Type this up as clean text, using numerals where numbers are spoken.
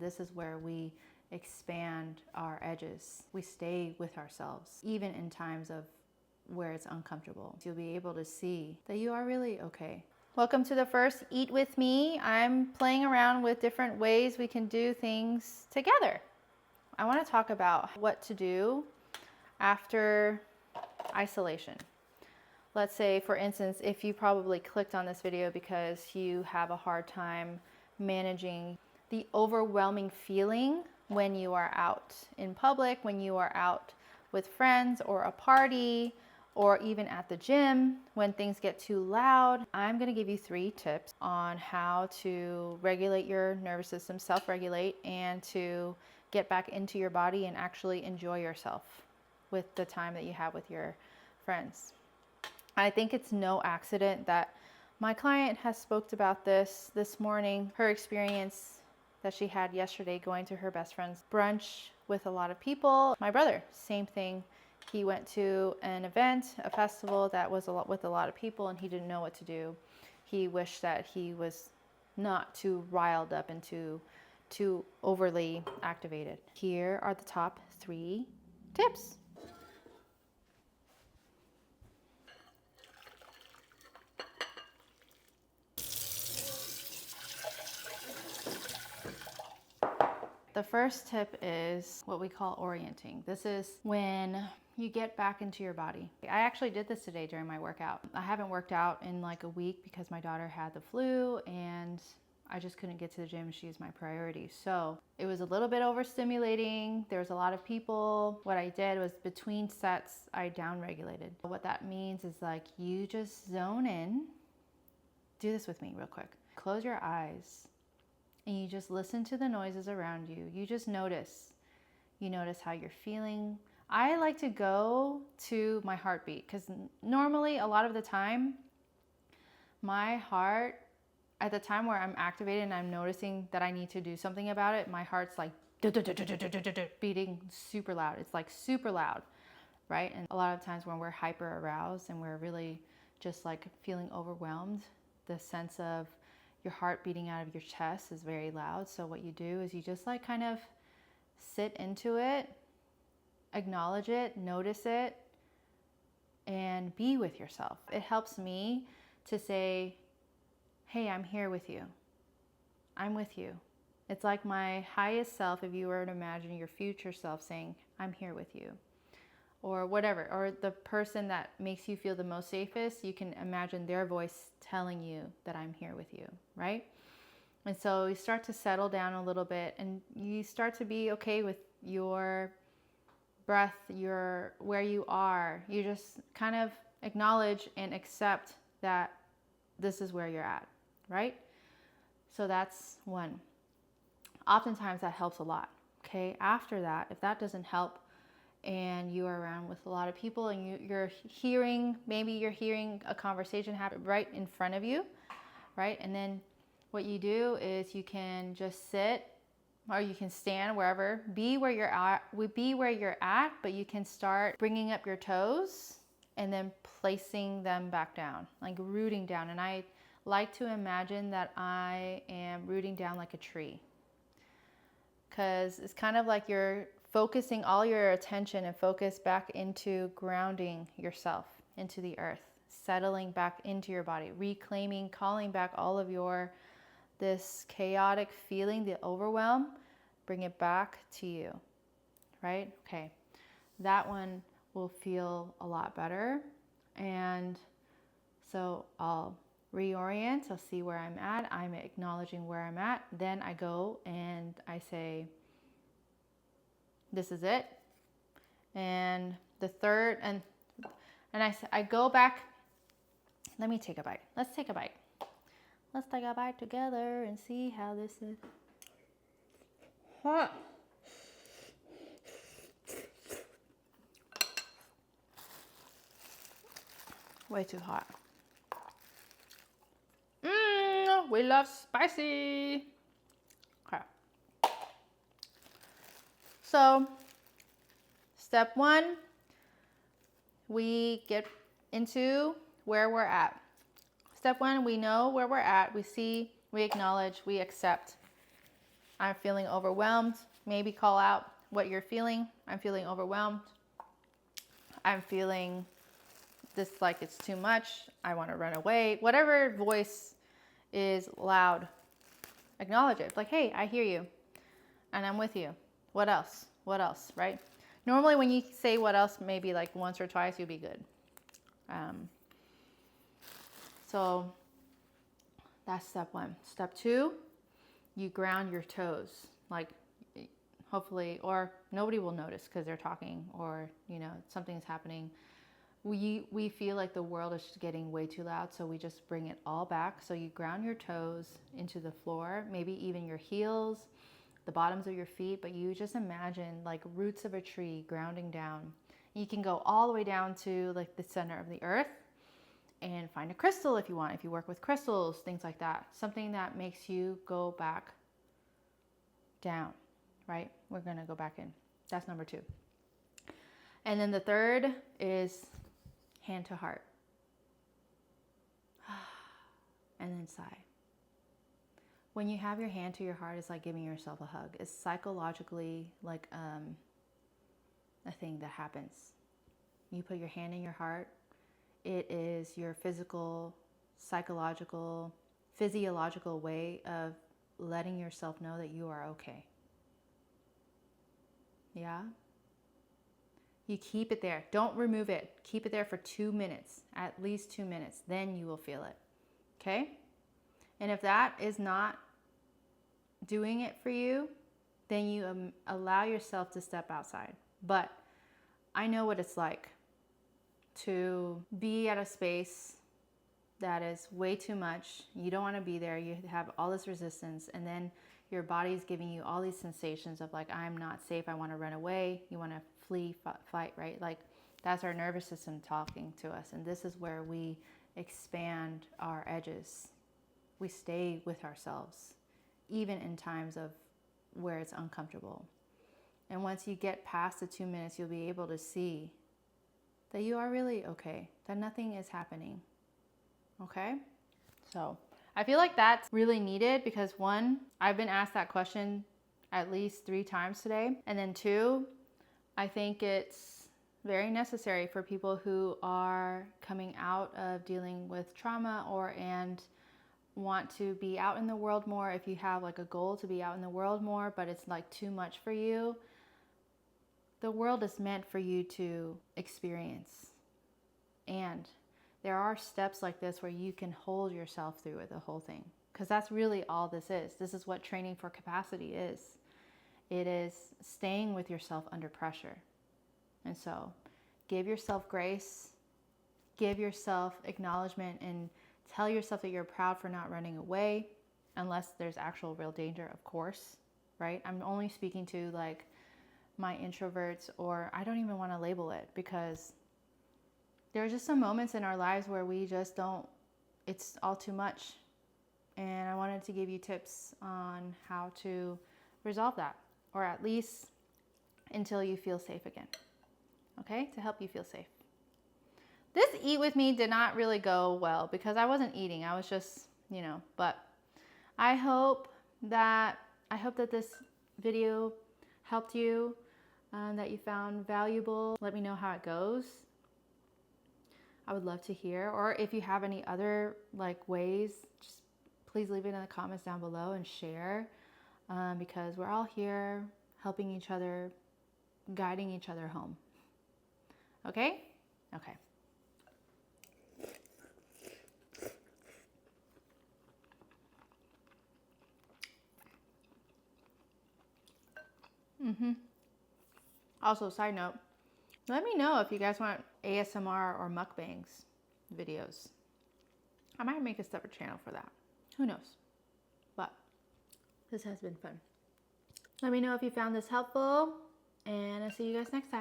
this is where we expand our edges. We stay with ourselves, even in times of where it's uncomfortable. You'll be able to see that you are really okay. Welcome to the first Eat With Me. I'm playing around with different ways we can do things together. I want to talk about what to do after isolation. Let's say, for instance, if you probably clicked on this video because you have a hard time managing the overwhelming feeling when you are out in public, when you are out with friends or a party, or even at the gym when things get too loud. I'm gonna give you 3 tips on how to regulate your nervous system, self-regulate, and to get back into your body and actually enjoy yourself with the time that you have with your friends. I think it's no accident that my client has spoke about this morning, her experience that she had yesterday going to her best friend's brunch with a lot of people. My brother, same thing. He went to an event, a festival that was with a lot of people, and he didn't know what to do. He wished that he was not too riled up and too overly activated. Here are the top 3 tips. The first tip is what we call orienting. This is when you get back into your body. I actually did this today during my workout. I haven't worked out in like a week because my daughter had the flu and I just couldn't get to the gym. She's my priority. So it was a little bit overstimulating. There was a lot of people. What I did was between sets, I downregulated. What that means is like you just zone in. Do this with me real quick. Close your eyes. And you just listen to the noises around you. You just notice. You notice how you're feeling. I like to go to my heartbeat because normally a lot of the time, my heart, at the time where I'm activated and I'm noticing that I need to do something about it, my heart's like beating super loud. It's like super loud, right? And a lot of times when we're hyper aroused and we're really just like feeling overwhelmed, the sense of your heart beating out of your chest is very loud. So what you do is you just like kind of sit into it, acknowledge it, notice it, and be with yourself. It helps me to say, hey, I'm here with you. I'm with you. It's like my highest self, if you were to imagine your future self saying, I'm here with you. Or whatever, or the person that makes you feel the most safest, you can imagine their voice telling you that I'm here with you, right? And so you start to settle down a little bit and you start to be okay with your breath, where you are. You just kind of acknowledge and accept that this is where you're at, right? So that's 1. Oftentimes that helps a lot, okay? After that, if that doesn't help, and you are around with a lot of people and you're hearing a conversation happen right in front of you, right? And then what you do is you can just sit or you can stand wherever, be where you're at, but you can start bringing up your toes and then placing them back down, like rooting down. And I like to imagine that I am rooting down like a tree, because it's kind of like you're focusing all your attention and focus back into grounding yourself into the earth, settling back into your body, reclaiming, calling back all of this chaotic feeling, the overwhelm, bring it back to you, right? Okay, that one will feel a lot better. And so I'll reorient, I'll see where I'm at, I'm acknowledging where I'm at, then I go and I say, this is it. And the third, and I go back. Let me take a bite. Let's take a bite. Let's take a bite together and see how this is. Hot. Way too hot. We love spicy. Okay. So, step 1, we get into where we're at. Step 1, we know where we're at. We see, we acknowledge, we accept. I'm feeling overwhelmed. Maybe call out what you're feeling. I'm feeling overwhelmed. I'm feeling this like it's too much. I want to run away. Whatever voice is loud, acknowledge it. Like, hey, I hear you and I'm with you. What else? What else, right? Normally when you say what else, maybe like once or twice, you'll be good. So that's step one. Step two, you ground your toes. Like hopefully, or nobody will notice because they're talking or, you know, something's happening. We feel like the world is just getting way too loud, so we just bring it all back. So you ground your toes into the floor, maybe even your heels, the bottoms of your feet, but you just imagine like roots of a tree grounding down. You can go all the way down to like the center of the earth and find a crystal if you want, if you work with crystals, things like that. Something that makes you go back down, right? We're gonna go back in. That's number two. And then the third is hand to heart. And then sigh. When you have your hand to your heart, it's like giving yourself a hug. It's psychologically like a thing that happens. You put your hand in your heart. It is your physical, psychological, physiological way of letting yourself know that you are okay. Yeah? You keep it there. Don't remove it. Keep it there for 2 minutes, at least 2 minutes. Then you will feel it. Okay? And if that is not doing it for you, then you allow yourself to step outside. But I know what it's like to be at a space that is way too much. You don't want to be there. You have all this resistance, and then your body's giving you all these sensations of like, I'm not safe. I want to run away. You want to flee, fight, right? Like that's our nervous system talking to us. And this is where we expand our edges. We stay with ourselves, even in times of where it's uncomfortable. And once you get past the 2 minutes, you'll be able to see that you are really okay, that nothing is happening. Okay? So I feel like that's really needed because one, I've been asked that question at least 3 times today. And then 2, I think it's very necessary for people who are coming out of dealing with trauma and want to be out in the world more. If you have like a goal to be out in the world more, but it's like too much for you, the world is meant for you to experience. And there are steps like this where you can hold yourself through it, the whole thing. Because that's really all this is. This is what training for capacity is. It is staying with yourself under pressure. And so give yourself grace, give yourself acknowledgement, and tell yourself that you're proud for not running away, unless there's actual real danger, of course, right? I'm only speaking to like my introverts, or I don't even want to label it, because there are just some moments in our lives where we just don't, it's all too much. And I wanted to give you tips on how to resolve that, or at least until you feel safe again. Okay? To help you feel safe. This eat with me did not really go well because I wasn't eating. I was just, but I hope that this video helped you, that you found valuable. Let me know how it goes. I would love to hear. Or if you have any other like ways, just please leave it in the comments down below and share, because we're all here helping each other, guiding each other home. Okay? Okay. Also, side note, let me know if you guys want ASMR or mukbangs videos. I might make a separate channel for that. Who knows? But this has been fun. Let me know if you found this helpful, and I'll see you guys next time.